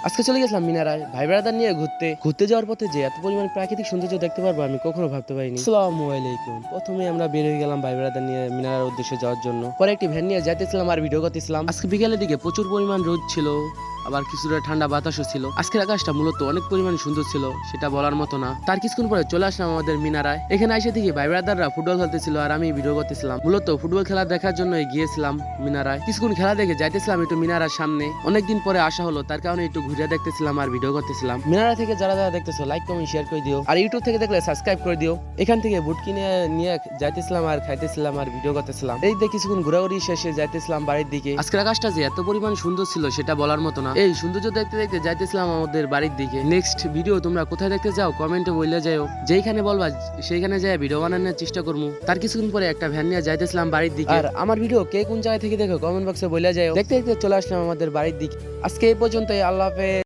আজকে চলে গেছিলাম মিনারায় ভাই ব্রাদার নিয়ে ঘুরতে যাওয়ার পথে যে এত পরিমাণ প্রাকৃতিক সৌন্দর্য দেখতে পারবো আমি কখনো ভাবতে পারিনি। আসসালামু আলাইকুম। প্রথমে আমরা বের হয়ে গেলাম ভাই ব্রাদার নিয়ে মিনারার উদ্দেশ্যে যাওয়ার জন্য। পরে একটি ভ্যান নিয়ে যাইতেছিলাম আর ভিডিও করতেছিলাম। আজকে বিকেলের দিকে প্রচুর পরিমাণ রোদ ছিল, আবার কিছুটা ঠান্ডা বাতাসও ছিল। আজকের আকাশটা মূলত অনেক পরিমাণ সুন্দর ছিল, সেটা বলার মতো না। তার কিছুক্ষণ পরে চলে আসলাম আমাদের মিনারায়। এখানে এসে দেখি ভাই ব্রাদাররা ফুটবল খেলতেছিল আর আমি ভিডিও করতেছিলাম। মূলত ফুটবল খেলা দেখার জন্য গিয়েছিলাম মিনারায়। কিছুক্ষণ খেলা দেখে যাইতেছিলাম একটু মিনারার সামনে। অনেকদিন পরে আসা হলো, তার কারণে একটু ঘুরে দেখতেছিলাম আর ভিডিও করতেছিলাম। মিনারা থেকে যারা যারা দেখতেছো লাইক কমেন্ট শেয়ার করে দিও, আর ইউটিউব থেকে দেখলে সাবস্ক্রাইব করে দিও। এখান থেকে বুট কিনে নিয়ে যাইতেছিলাম আর খাইতেছিলাম আর ভিডিও করতেছিলাম। এই দেখে কিছুক্ষণ ঘোরাঘুরি শেষে যাইতেছিলাম বাড়ির দিকে। আজকের আকাশটা যে এত পরিমাণ সুন্দর ছিল সেটা বলার মতো না। এই সৌন্দর্য দেখতে দেখতে যাইতেছিলাম আমাদের বাড়ির দিকে। নেক্সট ভিডিও তোমরা কোথায় দেখতে যাও কমেন্টে বলে যাও, যেইখানে বলবা সেইখানে যাই ভিডিও বানানোর চেষ্টা করবো। তার কিছুক্ষণ পরে একটা ভ্যান নিয়ে যাইতেছিলাম বাড়ির দিকে। আর আমার ভিডিও কে কোন জায়গা থেকে দেখো কমেন্ট বক্সে বলে যাও। দেখতে দেখতে চলে আসলাম আমাদের বাড়ির দিকে। আজকে এই পর্যন্তই, আল্লাহ হাফেজ।